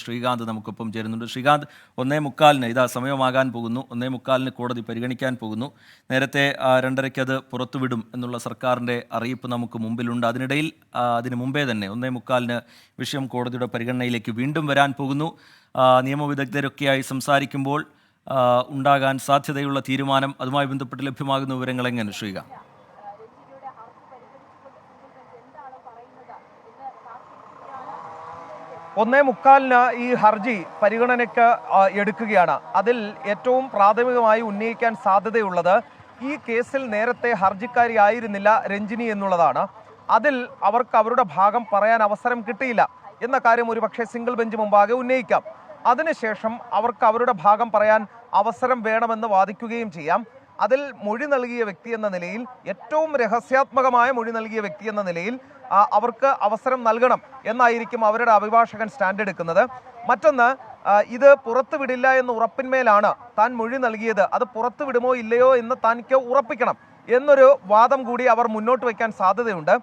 ശ്രീകാന്ത് നമുക്കൊപ്പം ചേരുന്നുണ്ട്. ശ്രീകാന്ത്, 1:45 ഇതാ സമയമാകാൻ പോകുന്നു. 1:45 കോടതി പരിഗണിക്കാൻ പോകുന്നു. നേരത്തെ 2:30 അത് പുറത്തുവിടും എന്നുള്ള സർക്കാരിൻ്റെ അറിയിപ്പ് നമുക്ക് മുമ്പിലുണ്ട്. അതിന് മുമ്പേ തന്നെ 1:45 വിഷയം കോടതിയുടെ പരിഗണനയിലേക്ക് വീണ്ടും വരാൻ പോകുന്നു. നിയമവിദഗ്ധരൊക്കെയായി സംസാരിക്കുമ്പോൾ ഉണ്ടാകാൻ സാധ്യതയുള്ള തീരുമാനം, അതുമായി ബന്ധപ്പെട്ട് ലഭ്യമാകുന്ന വിവരങ്ങൾ എങ്ങനെ ശ്രീകാന്ത്? 1:45 ഈ ഹർജി പരിഗണനയ്ക്ക് എടുക്കുകയാണ്. അതിൽ ഏറ്റവും പ്രാഥമികമായി ഉന്നയിക്കാൻ സാധ്യതയുള്ളത് ഈ കേസിൽ നേരത്തെ ഹർജിക്കാരിയായിരുന്നില്ല രഞ്ജിനി എന്നുള്ളതാണ്. അതിൽ അവർക്ക് അവരുടെ ഭാഗം പറയാൻ അവസരം കിട്ടിയില്ല എന്ന കാര്യം ഒരുപക്ഷെ സിംഗിൾ ബെഞ്ച് മുമ്പാകെ ഉന്നയിക്കാം. അതിനുശേഷം അവർക്ക് അവരുടെ ഭാഗം പറയാൻ അവസരം വേണമെന്ന് വാദിക്കുകയും ചെയ്യാം. അതിൽ മൊഴി നൽകിയ വ്യക്തി എന്ന നിലയിൽ, ഏറ്റവും രഹസ്യാത്മകമായ മൊഴി നൽകിയ വ്യക്തി എന്ന നിലയിൽ അവർക്ക് അവസരം നൽകണം എന്നായിരിക്കും അവരുടെ അഭിഭാഷകൻ സ്റ്റാൻഡ് എടുക്കുന്നത്. മറ്റൊന്ന്, ഇത് പുറത്തുവിടില്ല എന്ന ഉറപ്പിന്മേലാണ് താൻ മൊഴി നൽകിയത്, അത് പുറത്തുവിടുമോ ഇല്ലയോ എന്ന് തനിക്ക് ഉറപ്പിക്കണം എന്നൊരു വാദം കൂടി അവർ മുന്നോട്ട് വയ്ക്കാൻ സാധ്യതയുണ്ട്.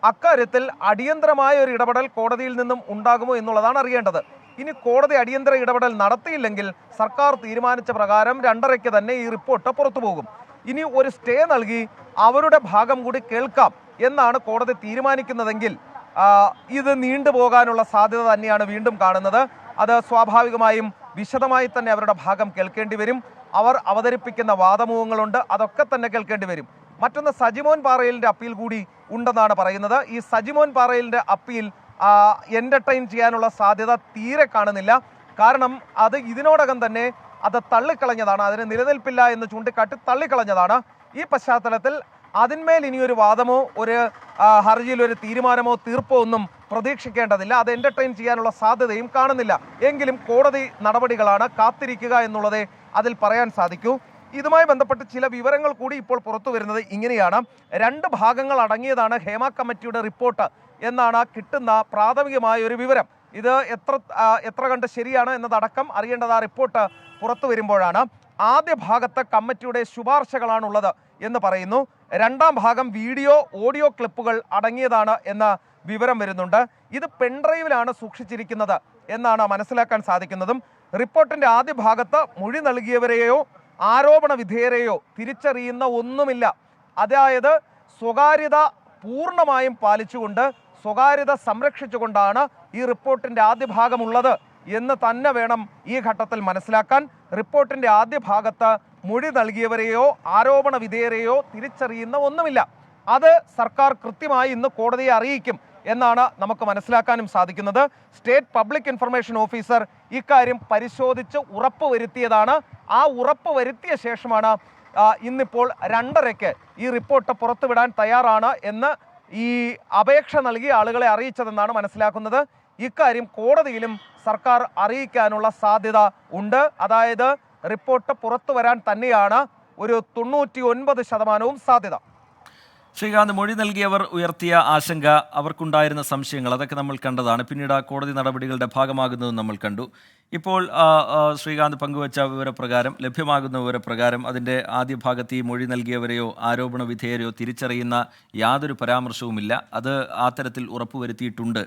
അക്കാര്യത്തിൽ അടിയന്തരമായ ഒരു ഇടപെടൽ കോടതിയിൽ നിന്നും ഉണ്ടാകുമോ എന്നുള്ളതാണ് അറിയേണ്ടത്. ഇനി കോടതി അടിയന്തര ഇടപെടൽ നടത്തിയില്ലെങ്കിൽ സർക്കാർ തീരുമാനിച്ച പ്രകാരം 2:30 തന്നെ ഈ റിപ്പോർട്ട് പുറത്തു പോകും. ഇനി ഒരു സ്റ്റേ നൽകി അവരുടെ ഭാഗം കൂടി കേൾക്കാം എന്നാണ് കോടതി തീരുമാനിക്കുന്നതെങ്കിൽ ഇത് നീണ്ടുപോകാനുള്ള സാധ്യത തന്നെയാണ് വീണ്ടും കാണുന്നത്. അത് സ്വാഭാവികമായും വിശദമായി തന്നെ അവരുടെ ഭാഗം കേൾക്കേണ്ടി വരും. അവർ അവതരിപ്പിക്കുന്ന വാദമുഖങ്ങളുണ്ട്, അതൊക്കെ തന്നെ കേൾക്കേണ്ടി വരും. മറ്റൊന്ന്, സജിമോൻ പാറയിലിൻ്റെ അപ്പീൽ കൂടി ഉണ്ടെന്നാണ് പറയുന്നത്. ഈ സജിമോൻ പാറയിലിൻ്റെ അപ്പീൽ എൻ്റർടൈൻ ചെയ്യാനുള്ള സാധ്യത തീരെ കാണുന്നില്ല. കാരണം അത് ഇതിനോടകം തന്നെ അത് തള്ളിക്കളഞ്ഞതാണ്, അതിന് നിലനിൽപ്പില്ല എന്ന് ചൂണ്ടിക്കാട്ടി തള്ളിക്കളഞ്ഞതാണ്. ഈ പശ്ചാത്തലത്തിൽ അതിന്മേൽ ഇനിയൊരു വാദമോ ഒരു ഹർജിയിൽ ഒരു തീരുമാനമോ തീർപ്പോ ഒന്നും പ്രതീക്ഷിക്കേണ്ടതില്ല. അത് എൻ്റർടൈൻ ചെയ്യാനുള്ള സാധ്യതയും കാണുന്നില്ല. എങ്കിലും കോടതി നടപടികളാണ്, കാത്തിരിക്കുക എന്നുള്ളതേ അതിൽ പറയാൻ സാധിക്കൂ. ഇതുമായി ബന്ധപ്പെട്ട് ചില വിവരങ്ങൾ കൂടി ഇപ്പോൾ പുറത്തു വരുന്നത് ഇങ്ങനെയാണ്. 2 ഭാഗങ്ങൾ അടങ്ങിയതാണ് ഹേമ കമ്മിറ്റിയുടെ റിപ്പോർട്ട് എന്നാണ് കിട്ടുന്ന പ്രാഥമികമായ ഒരു വിവരം. ഇത് എത്ര കണ്ട് ശരിയാണ് എന്നതടക്കം അറിയേണ്ടത് ആ റിപ്പോർട്ട് പുറത്തു വരുമ്പോഴാണ്. ആദ്യ ഭാഗത്ത് കമ്മിറ്റിയുടെ ശുപാർശകളാണുള്ളത് എന്ന് പറയുന്നു. 2ാം ഭാഗം വീഡിയോ ഓഡിയോ ക്ലിപ്പുകൾ അടങ്ങിയതാണ് എന്ന വിവരം വരുന്നുണ്ട്. ഇത് പെൺഡ്രൈവിലാണ് സൂക്ഷിച്ചിരിക്കുന്നത് എന്നാണ് മനസ്സിലാക്കാൻ സാധിക്കുന്നതും. റിപ്പോർട്ടിന്റെ ആദ്യ ഭാഗത്ത് മൊഴി നൽകിയവരെയോ ആരോപണ വിധേയരെയോ തിരിച്ചറിയുന്ന ഒന്നുമില്ല. അതായത് സ്വകാര്യത പൂർണ്ണമായും പാലിച്ചുകൊണ്ട്, സ്വകാര്യത സംരക്ഷിച്ചുകൊണ്ടാണ് ഈ റിപ്പോർട്ടിന്റെ ആദ്യ ഭാഗമുള്ളത് എന്ന് തന്നെ വേണം ഈ ഘട്ടത്തിൽ മനസ്സിലാക്കാൻ. റിപ്പോർട്ടിന്റെ ആദ്യ ഭാഗത്ത് മൊഴി നൽകിയവരെയോ ആരോപണ വിധേയരെയോ തിരിച്ചറിയുന്ന ഒന്നുമില്ല. അത് സർക്കാർ കൃത്യമായി ഇന്ന് കോടതിയെ അറിയിക്കും എന്നാണ് നമുക്ക് മനസ്സിലാക്കാനും സാധിക്കുന്നത്. സ്റ്റേറ്റ് പബ്ലിക് ഇൻഫർമേഷൻ ഓഫീസർ ഇക്കാര്യം പരിശോധിച്ച് ഉറപ്പ് വരുത്തിയതാണ്. ആ ഉറപ്പ് വരുത്തിയ ശേഷമാണ് ഇന്നിപ്പോൾ 2:30 ഈ റിപ്പോർട്ട് പുറത്തുവിടാൻ തയ്യാറാണ് എന്ന് ഈ അപേക്ഷ നൽകിയ ആളുകളെ അറിയിച്ചതെന്നാണ് മനസ്സിലാക്കുന്നത്. ഇക്കാര്യം കോടതിയിലും സർക്കാർ അറിയിക്കാനുള്ള സാധ്യത ഉണ്ട്. അതായത് റിപ്പോർട്ട് പുറത്തു വരാൻ തന്നെയാണ് ഒരു 99% സാധ്യത. ശ്രീകാന്ത്, മൊഴി നൽകിയവർ ഉയർത്തിയ ആശങ്ക, അവർക്കുണ്ടായിരുന്ന സംശയങ്ങൾ, അതൊക്കെ നമ്മൾ കണ്ടതാണ്. പിന്നീട് ആ കോടതി നടപടികളുടെ ഭാഗമാകുന്നതും നമ്മൾ കണ്ടു. ഇപ്പോൾ ശ്രീകാന്ത് പങ്കുവച്ച വിവരപ്രകാരം, ലഭ്യമാകുന്ന വിവരപ്രകാരം അതിൻ്റെ ആദ്യ ഭാഗത്ത് ഈ മൊഴി നൽകിയവരെയോ ആരോപണ വിധേയരെയോ തിരിച്ചറിയുന്ന യാതൊരു പരാമർശവുമില്ല. അത് ആ തരത്തിൽ ഉറപ്പുവരുത്തിയിട്ടുണ്ട്.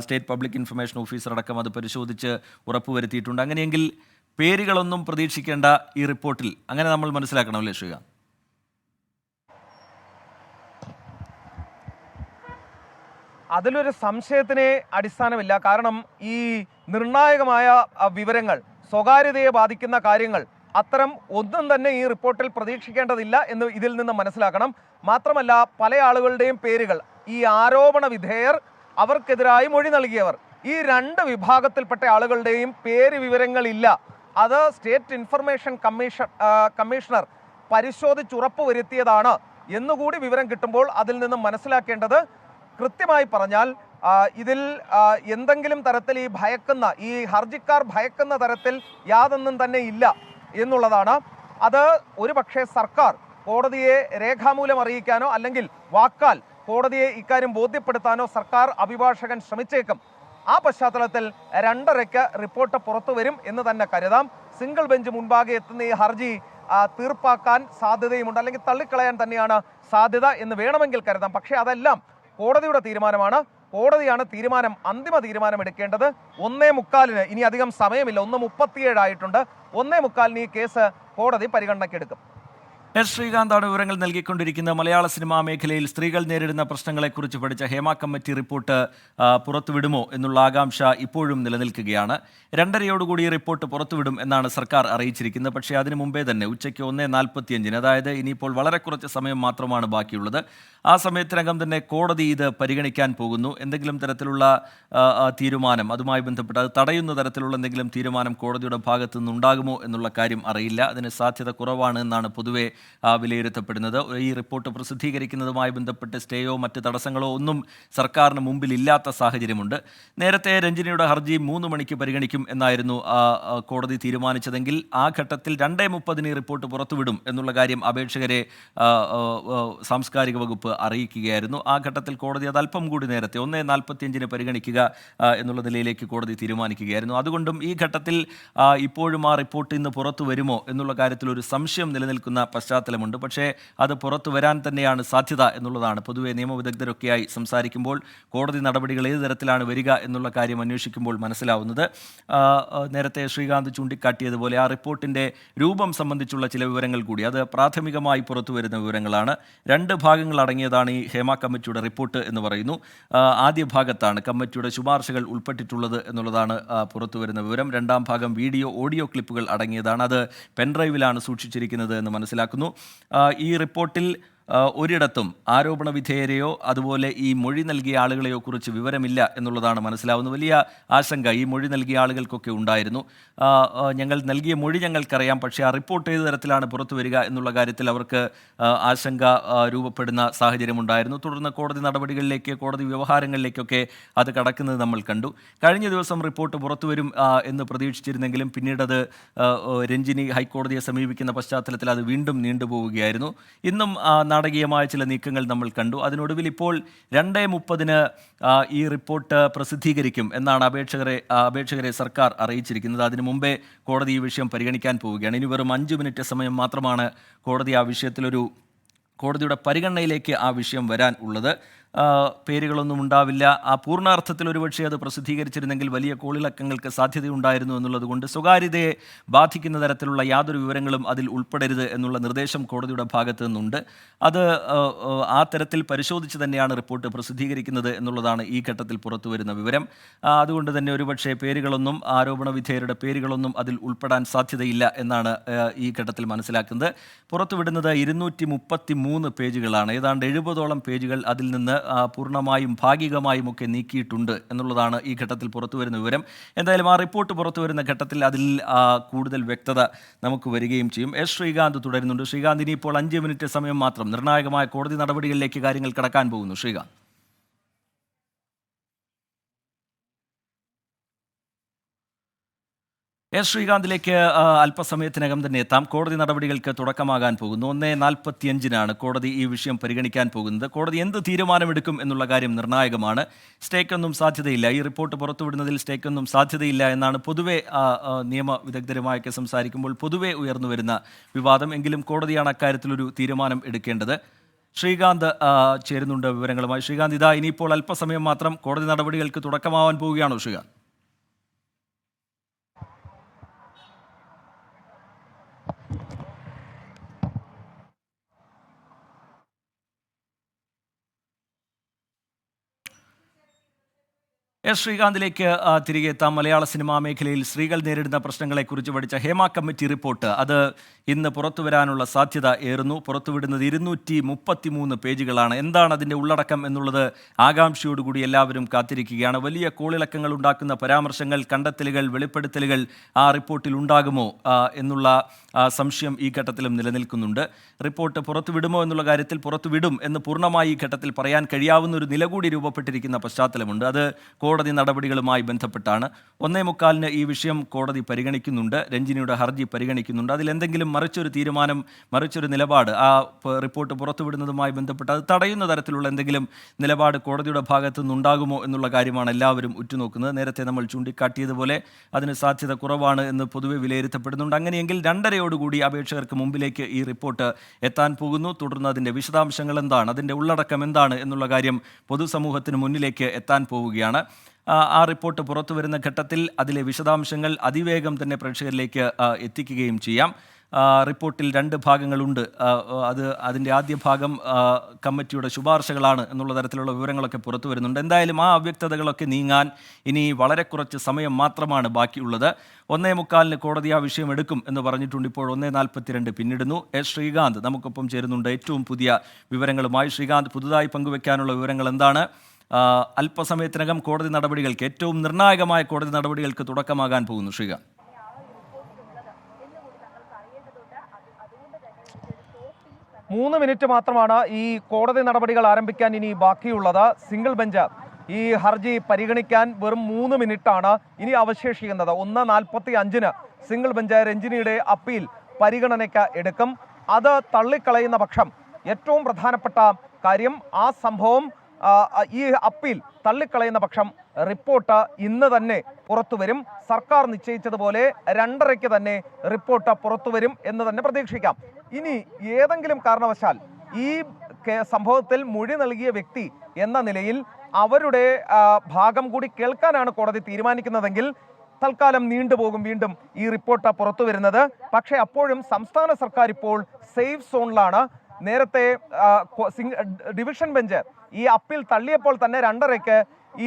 സ്റ്റേറ്റ് പബ്ലിക് ഇൻഫർമേഷൻ ഓഫീസർ അടക്കം അത് പരിശോധിച്ച് ഉറപ്പുവരുത്തിയിട്ടുണ്ട്. അങ്ങനെയെങ്കിൽ പേരുകളൊന്നും പ്രതീക്ഷിക്കേണ്ട ഈ റിപ്പോർട്ടിൽ, അങ്ങനെ നമ്മൾ മനസ്സിലാക്കണമല്ലേ ശ്രീകാന്ത്? അതിലൊരു സംശയത്തിന് അടിസ്ഥാനമില്ല. കാരണം ഈ നിർണായകമായ വിവരങ്ങൾ, സ്വകാര്യതയെ ബാധിക്കുന്ന കാര്യങ്ങൾ, അത്തരം ഒന്നും തന്നെ ഈ റിപ്പോർട്ടിൽ പ്രതീക്ഷിക്കേണ്ടതില്ല എന്ന് ഇതിൽ നിന്ന് മനസ്സിലാക്കണം. മാത്രമല്ല, പല ആളുകളുടെയും പേരുകൾ, ഈ ആരോപണ വിധേയർ, അവർക്കെതിരായി മൊഴി നൽകിയവർ, ഈ 2 വിഭാഗത്തിൽപ്പെട്ട ആളുകളുടെയും പേര് വിവരങ്ങളില്ല. അത് സ്റ്റേറ്റ് ഇൻഫർമേഷൻ കമ്മീഷണർ പരിശോധിച്ചുറപ്പ് വരുത്തിയതാണ് എന്നുകൂടി വിവരം കിട്ടുമ്പോൾ അതിൽ നിന്നും മനസ്സിലാക്കേണ്ടത്, കൃത്യമായി പറഞ്ഞാൽ ഇതിൽ എന്തെങ്കിലും തരത്തിൽ ഈ ഹർജിക്കാർ ഭയക്കുന്ന തരത്തിൽ യാതൊന്നും തന്നെ ഇല്ല എന്നുള്ളതാണ്. അത് ഒരു പക്ഷേ സർക്കാർ കോടതിയെ രേഖാമൂലം അറിയിക്കാനോ അല്ലെങ്കിൽ വാക്കാൽ കോടതിയെ ഇക്കാര്യം ബോധ്യപ്പെടുത്താനോ സർക്കാർ അഭിഭാഷകൻ ശ്രമിച്ചേക്കും. ആ പശ്ചാത്തലത്തിൽ 2:30 റിപ്പോർട്ട് പുറത്തു വരും എന്ന് തന്നെ കരുതാം. സിംഗിൾ ബെഞ്ച് മുൻപാകെ എത്തുന്ന ഈ ഹർജി തീർപ്പാക്കാൻ സാധ്യതയുമുണ്ട്, അല്ലെങ്കിൽ തള്ളിക്കളയാൻ തന്നെയാണ് സാധ്യത എന്ന് വേണമെങ്കിൽ കരുതാം. പക്ഷേ അതെല്ലാം കോടതിയുടെ തീരുമാനമാണ്. കോടതിയാണ് അന്തിമ തീരുമാനം എടുക്കേണ്ടത്. 1:45 ഇനി അധികം സമയമില്ല, 1:37 ആയിട്ടുണ്ട്. 1:45 ഈ കേസ് കോടതി പരിഗണനയ്ക്കെടുക്കും. എസ് ശ്രീകാന്താണ് വിവരങ്ങൾ നൽകിക്കൊണ്ടിരിക്കുന്നത്. മലയാള സിനിമാ മേഖലയിൽ സ്ത്രീകൾ നേരിടുന്ന പ്രശ്നങ്ങളെക്കുറിച്ച് പഠിച്ച ഹേമ കമ്മിറ്റി റിപ്പോർട്ട് പുറത്തുവിടുമോ എന്നുള്ള ആകാംക്ഷ ഇപ്പോഴും നിലനിൽക്കുകയാണ്. 2:30 ഈ റിപ്പോർട്ട് പുറത്തുവിടും എന്നാണ് സർക്കാർ അറിയിച്ചിരിക്കുന്നത്. പക്ഷേ അതിനു മുമ്പേ തന്നെ ഉച്ചയ്ക്ക് 1:45, അതായത് ഇനിയിപ്പോൾ വളരെ കുറച്ച് സമയം മാത്രമാണ് ബാക്കിയുള്ളത്. ആ സമയത്തിനകം തന്നെ കോടതി ഇത് പരിഗണിക്കാൻ പോകുന്നു. എന്തെങ്കിലും തരത്തിലുള്ള തീരുമാനം അതുമായി ബന്ധപ്പെട്ട് അത് തടയുന്ന തരത്തിലുള്ള എന്തെങ്കിലും തീരുമാനം കോടതിയുടെ ഭാഗത്തു നിന്നുണ്ടാകുമോ എന്നുള്ള കാര്യം അറിയില്ല. അതിന് സാധ്യത കുറവാണ് എന്നാണ് പൊതുവെ വിലയിരുത്തപ്പെടുന്നത്. ഈ റിപ്പോർട്ട് പ്രസിദ്ധീകരിക്കുന്നതുമായി ബന്ധപ്പെട്ട് സ്റ്റേയോ മറ്റ് തടസ്സങ്ങളോ ഒന്നും സർക്കാരിന് മുമ്പിൽ ഇല്ലാത്ത സാഹചര്യമുണ്ട്. നേരത്തെ രഞ്ജിനിയുടെ ഹർജി 3 മണിക്ക് പരിഗണിക്കും എന്നായിരുന്നു കോടതി തീരുമാനിച്ചതെങ്കിൽ ആ ഘട്ടത്തിൽ 2:30 ഈ റിപ്പോർട്ട് പുറത്തുവിടും എന്നുള്ള കാര്യം അപേക്ഷകരെ സാംസ്കാരിക വകുപ്പ് അറിയിക്കുകയായിരുന്നു. ആ ഘട്ടത്തിൽ കോടതി അത് അല്പം കൂടി നേരത്തെ 1:45 പരിഗണിക്കുക എന്നുള്ള നിലയിലേക്ക് കോടതി തീരുമാനിക്കുകയായിരുന്നു. അതുകൊണ്ടും ഈ ഘട്ടത്തിൽ ഇപ്പോഴും ആ റിപ്പോർട്ട് ഇന്ന് പുറത്തു വരുമോ എന്നുള്ള കാര്യത്തിൽ ഒരു സംശയം നിലനിൽക്കുന്ന പശ്ചാത്തലമുണ്ട്. പക്ഷേ അത് പുറത്തു വരാൻ തന്നെയാണ് സാധ്യത എന്നുള്ളതാണ് പൊതുവെ നിയമവിദഗ്ധരൊക്കെയായി സംസാരിക്കുമ്പോൾ കോടതി നടപടികൾ ഏത് തരത്തിലാണ് വരിക എന്നുള്ള കാര്യം അന്വേഷിക്കുമ്പോൾ മനസ്സിലാവുന്നത്. നേരത്തെ ശ്രീകാന്ത് ചൂണ്ടിക്കാട്ടിയതുപോലെ ആ റിപ്പോർട്ടിൻ്റെ രൂപം സംബന്ധിച്ചുള്ള ചില വിവരങ്ങൾ കൂടി അത് പ്രാഥമികമായി പുറത്തു വരുന്ന വിവരങ്ങളാണ്. 2 ഭാഗങ്ങൾ അടങ്ങിയതാണ് ഈ ഹേമ കമ്മിറ്റിയുടെ റിപ്പോർട്ട് എന്ന് പറയുന്നു. ആദ്യ ഭാഗത്താണ് കമ്മിറ്റിയുടെ ശുപാർശകൾ ഉൾപ്പെട്ടിട്ടുള്ളത് എന്നുള്ളതാണ് പുറത്തു വരുന്ന വിവരം. 2ാം ഭാഗം ഓഡിയോ ക്ലിപ്പുകൾ അടങ്ങിയതാണ്. അത് പെൻഡ്രൈവിലാണ് സൂക്ഷിച്ചിരിക്കുന്നത് എന്ന് മനസ്സിലാക്കുന്നു. ഈ റിപ്പോർട്ടിൽ ഒരിടത്തും ആരോപണ വിധേയരെയോ അതുപോലെ ഈ മൊഴി നൽകിയ ആളുകളെയോ കുറിച്ച് വിവരമില്ല എന്നുള്ളതാണ് മനസ്സിലാവുന്നത്. വലിയ ആശങ്ക ഈ മൊഴി നൽകിയ ആളുകൾക്കൊക്കെ ഉണ്ടായിരുന്നു. ഞങ്ങൾ നൽകിയ മൊഴി ഞങ്ങൾക്കറിയാം, പക്ഷേ ആ റിപ്പോർട്ട് ഏത് തരത്തിലാണ് പുറത്തു വരിക എന്നുള്ള കാര്യത്തിൽ അവർക്ക് ആശങ്ക രൂപപ്പെടുന്ന സാഹചര്യമുണ്ടായിരുന്നു. തുടർന്ന് കോടതി നടപടികളിലേക്ക്, കോടതി വ്യവഹാരങ്ങളിലേക്കൊക്കെ അത് കടക്കുന്നത് നമ്മൾ കണ്ടു. കഴിഞ്ഞ ദിവസം റിപ്പോർട്ട് പുറത്തു വരും എന്ന് പ്രതീക്ഷിച്ചിരുന്നെങ്കിലും പിന്നീടത് രഞ്ജിനി ഹൈക്കോടതിയെ സമീപിക്കുന്ന പശ്ചാത്തലത്തിൽ അത് വീണ്ടും നീണ്ടുപോവുകയായിരുന്നു. ഇന്നും നാടകീയമായ ചില നീക്കങ്ങൾ നമ്മൾ കണ്ടു. അതിനൊടുവിൽ ഇപ്പോൾ 2:30 ഈ റിപ്പോർട്ട് പ്രസിദ്ധീകരിക്കും എന്നാണ് അപേക്ഷകരെ സർക്കാർ അറിയിച്ചിരിക്കുന്നത്. അതിനു മുമ്പേ കോടതി ഈ വിഷയം പരിഗണിക്കാൻ പോവുകയാണ്. ഇനി വെറും 5 മിനിറ്റ് സമയം മാത്രമാണ് കോടതി ആ വിഷയത്തിലൊരു കോടതിയുടെ പരിഗണനയിലേക്ക് ആ വിഷയം വരാൻ ഉള്ളത്. പേരുകളൊന്നും ഉണ്ടാവില്ല. ആ പൂർണ്ണാർത്ഥത്തിൽ ഒരുപക്ഷെ അത് പ്രസിദ്ധീകരിച്ചിരുന്നെങ്കിൽ വലിയ കോളിളക്കങ്ങൾക്ക് സാധ്യതയുണ്ടായിരുന്നു എന്നുള്ളതുകൊണ്ട് സ്വകാര്യതയെ ബാധിക്കുന്ന തരത്തിലുള്ള യാതൊരു വിവരങ്ങളും അതിൽ ഉൾപ്പെടരുത് എന്നുള്ള നിർദ്ദേശം കോടതിയുടെ ഭാഗത്തു നിന്നുണ്ട്. അത് ആ തരത്തിൽ പരിശോധിച്ച് തന്നെയാണ് റിപ്പോർട്ട് പ്രസിദ്ധീകരിക്കുന്നത് എന്നുള്ളതാണ് ഈ ഘട്ടത്തിൽ പുറത്തു വരുന്ന വിവരം. അതുകൊണ്ട് തന്നെ ഒരുപക്ഷെ പേരുകളൊന്നും, ആരോപണ വിധേയരുടെ പേരുകളൊന്നും അതിൽ ഉൾപ്പെടാൻ സാധ്യതയില്ല എന്നാണ് ഈ ഘട്ടത്തിൽ മനസ്സിലാക്കുന്നത്. പുറത്തുവിടുന്നത് 233 പേജുകളാണ്. ഏതാണ്ട് 70ഓളം പേജുകൾ അതിൽ നിന്ന് പൂർണ്ണമായും ഭാഗികമായും ഒക്കെ നീക്കിയിട്ടുണ്ട് എന്നുള്ളതാണ് ഈ ഘട്ടത്തിൽ പുറത്തു വരുന്ന വിവരം. എന്തായാലും ആ റിപ്പോർട്ട് പുറത്തു വരുന്ന ഘട്ടത്തിൽ അതിൽ കൂടുതൽ വ്യക്തത നമുക്ക് വരികയും ചെയ്യും. എസ് ശ്രീകാന്ത് തുടരുന്നുണ്ട്. ശ്രീകാന്ത്, ഇനിയിപ്പോൾ 5 മിനിറ്റ് സമയം മാത്രം, നിർണായകമായ കോടതി നടപടികളിലേക്ക് കാര്യങ്ങൾ കടക്കാൻ പോകുന്നു. ശ്രീകാന്ത്. എസ് ശ്രീകാന്തിലേക്ക് അല്പസമയത്തിനകം തന്നെ എത്താം. കോടതി നടപടികൾക്ക് തുടക്കമാകാൻ പോകുന്നു. 1:45 കോടതി ഈ വിഷയം പരിഗണിക്കാൻ പോകുന്നത്. കോടതി എന്ത് തീരുമാനമെടുക്കും എന്നുള്ള കാര്യം നിർണായകമാണ്. സ്റ്റേക്കൊന്നും സാധ്യതയില്ല. ഈ റിപ്പോർട്ട് പുറത്തുവിടുന്നതിൽ സ്റ്റേക്കൊന്നും സാധ്യതയില്ല എന്നാണ് പൊതുവെ നിയമ വിദഗ്ധരുമായൊക്കെ സംസാരിക്കുമ്പോൾ പൊതുവെ ഉയർന്നു വരുന്ന വിവാദം. എങ്കിലും കോടതിയാണ് അക്കാര്യത്തിലൊരു തീരുമാനം എടുക്കേണ്ടത്. ശ്രീകാന്ത് ചേരുന്നുണ്ട് വിവരങ്ങളുമായി. ശ്രീകാന്ത്, ഇതാ ഇനിയിപ്പോൾ അല്പസമയം മാത്രം കോടതി നടപടികൾക്ക് തുടക്കമാവാൻ പോവുകയാണോ ശ്രീകാന്ത്? എസ് ശ്രീകാന്തിലേക്ക് തിരികെ എത്താം. മലയാള സിനിമാ മേഖലയിൽ സ്ത്രീകൾ നേരിടുന്ന പ്രശ്നങ്ങളെക്കുറിച്ച് പഠിച്ച ഹേമ കമ്മിറ്റി റിപ്പോർട്ട് അത് ഇന്ന് പുറത്തു വരാനുള്ള സാധ്യത ഏറുന്നു. പുറത്തുവിടുന്നത് 233 പേജുകളാണ്. എന്താണ് അതിൻ്റെ ഉള്ളടക്കം എന്നുള്ളത് ആകാംക്ഷയോടുകൂടി എല്ലാവരും കാത്തിരിക്കുകയാണ്. വലിയ കോളിളക്കങ്ങൾ ഉണ്ടാക്കുന്ന പരാമർശങ്ങൾ, കണ്ടെത്തലുകൾ, വെളിപ്പെടുത്തലുകൾ ആ റിപ്പോർട്ടിൽ ഉണ്ടാകുമോ എന്നുള്ള സംശയം ഈ ഘട്ടത്തിലും നിലനിൽക്കുന്നുണ്ട്. റിപ്പോർട്ട് പുറത്തുവിടുമോ എന്നുള്ള കാര്യത്തിൽ പുറത്തുവിടും എന്ന് പൂർണ്ണമായി ഈ ഘട്ടത്തിൽ പറയാൻ കഴിയാവുന്ന ഒരു നില കൂടി രൂപപ്പെട്ടിരിക്കുന്ന പശ്ചാത്തലമുണ്ട്. അത് കോടതി കോടതി നടപടികളുമായി ബന്ധപ്പെട്ടാണ്. 1:45 ഈ വിഷയം കോടതി പരിഗണിക്കുന്നുണ്ട്. രഞ്ജിനിയുടെ ഹർജി പരിഗണിക്കുന്നുണ്ട്. അതിലെന്തെങ്കിലും മറിച്ചൊരു തീരുമാനം, മറിച്ചൊരു നിലപാട് ആ റിപ്പോർട്ട് പുറത്തുവിടുന്നതുമായി ബന്ധപ്പെട്ട് അത് തടയുന്ന തരത്തിലുള്ള എന്തെങ്കിലും നിലപാട് കോടതിയുടെ ഭാഗത്തു നിന്നുണ്ടാകുമോ എന്നുള്ള കാര്യമാണ് എല്ലാവരും ഉറ്റുനോക്കുന്നത്. നേരത്തെ നമ്മൾ ചൂണ്ടിക്കാട്ടിയതുപോലെ അതിന് സാധ്യത കുറവാണ് എന്ന് പൊതുവെ വിലയിരുത്തപ്പെടുന്നുണ്ട്. അങ്ങനെയെങ്കിൽ 2:30 അപേക്ഷകർക്ക് മുമ്പിലേക്ക് ഈ റിപ്പോർട്ട് എത്താൻ പോകുന്നു. തുടർന്ന് അതിൻ്റെ വിശദാംശങ്ങൾ എന്താണ്, അതിൻ്റെ ഉള്ളടക്കം എന്താണ് എന്നുള്ള കാര്യം പൊതുസമൂഹത്തിന് മുന്നിലേക്ക് എത്താൻ പോവുകയാണ്. ആ റിപ്പോർട്ട് പുറത്തു വരുന്ന ഘട്ടത്തിൽ അതിലെ വിശദാംശങ്ങൾ അതിവേഗം തന്നെ പ്രേക്ഷകരിലേക്ക് എത്തിക്കുകയും ചെയ്യാം. റിപ്പോർട്ടിൽ 2 ഭാഗങ്ങളുണ്ട്. അതിൻ്റെ ആദ്യ ഭാഗം കമ്മിറ്റിയുടെ ശുപാർശകളാണ് എന്നുള്ള തരത്തിലുള്ള വിവരങ്ങളൊക്കെ പുറത്തു വരുന്നുണ്ട്. എന്തായാലും ആ അവ്യക്തതകളൊക്കെ നീങ്ങാൻ ഇനി വളരെ കുറച്ച് സമയം മാത്രമാണ് ബാക്കിയുള്ളത്. 1:45 കോടതി ആ വിഷയം എടുക്കും എന്ന് പറഞ്ഞിട്ടുണ്ട്. ഇപ്പോൾ 1:42 പിന്നിടുന്നു. എസ് ശ്രീകാന്ത് നമുക്കൊപ്പം ചേരുന്നുണ്ട് ഏറ്റവും പുതിയ വിവരങ്ങളുമായി. ശ്രീകാന്ത്, പുതുതായി പങ്കുവെക്കാനുള്ള വിവരങ്ങൾ എന്താണ്? അല്പസമയത്തിനകം കോടതി നടപടികൾക്ക്, ഏറ്റവും നിർണായകമായ കോടതി നടപടികൾക്ക് തുടക്കമാകാൻ പോകുന്നു. ശ്രീകാന്ത്, 3 മിനിറ്റ് മാത്രമാണ് ഈ കോടതി നടപടികൾ ആരംഭിക്കാൻ ഇനി ബാക്കിയുള്ളത്. സിംഗിൾ ബെഞ്ച് ഈ ഹർജി പരിഗണിക്കാൻ വെറും 3 മിനിറ്റാണ് ഇനി അവശേഷിക്കുന്നത്. 1:45 സിംഗിൾ ബെഞ്ച് രഞ്ജിനിയുടെ അപ്പീൽ പരിഗണനയ്ക്ക് എടുക്കും. അത് തള്ളിക്കളയുന്ന പക്ഷം ഏറ്റവും പ്രധാനപ്പെട്ട കാര്യം, ആ സംഭവം ഈ അപ്പീൽ തള്ളിക്കളയുന്ന പക്ഷം റിപ്പോർട്ട് ഇന്ന് തന്നെ പുറത്തുവരും. സർക്കാർ നിശ്ചയിച്ചതുപോലെ 2:30 തന്നെ റിപ്പോർട്ട് പുറത്തുവരും എന്ന് തന്നെ പ്രതീക്ഷിക്കാം. ഇനി ഏതെങ്കിലും കാരണവശാൽ ഈ സംഭവത്തിൽ മൊഴി നൽകിയ വ്യക്തി എന്ന നിലയിൽ അവരുടെ ഭാഗം കൂടി കേൾക്കാനാണ് കോടതി തീരുമാനിക്കുന്നതെങ്കിൽ തൽക്കാലം നീണ്ടുപോകും വീണ്ടും ഈ റിപ്പോർട്ട് പുറത്തു വരുന്നത്. പക്ഷേ അപ്പോഴും സംസ്ഥാന സർക്കാർ ഇപ്പോൾ സേഫ് സോണിലാണ്. നേരത്തെ ഡിവിഷൻ ബെഞ്ച് ഈ അപ്പീൽ തള്ളിയപ്പോൾ തന്നെ 2:30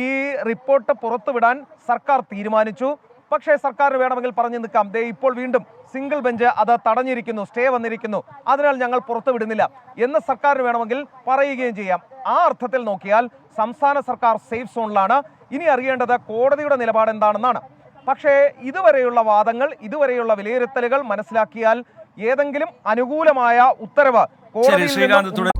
ഈ റിപ്പോർട്ട് പുറത്തുവിടാൻ സർക്കാർ തീരുമാനിച്ചു. പക്ഷേ സർക്കാരിന് വേണമെങ്കിൽ പറഞ്ഞു നിൽക്കാം, ഇപ്പോൾ വീണ്ടും സിംഗിൾ ബെഞ്ച് അത് തടഞ്ഞിരിക്കുന്നു, സ്റ്റേ വന്നിരിക്കുന്നു, അതിനാൽ ഞങ്ങൾ പുറത്തുവിടുന്നില്ല എന്ന് സർക്കാരിന് വേണമെങ്കിൽ പറയുകയും ചെയ്യാം. ആ അർത്ഥത്തിൽ നോക്കിയാൽ സംസ്ഥാന സർക്കാർ സേഫ് സോണിലാണ്. ഇനി അറിയേണ്ടത് കോടതിയുടെ നിലപാട് എന്താണെന്നാണ്. പക്ഷേ ഇതുവരെയുള്ള വാദങ്ങൾ, ഇതുവരെയുള്ള വിലയിരുത്തലുകൾ മനസ്സിലാക്കിയാൽ ഏതെങ്കിലും അനുകൂലമായ ഉത്തരവ് കോടതിയിൽ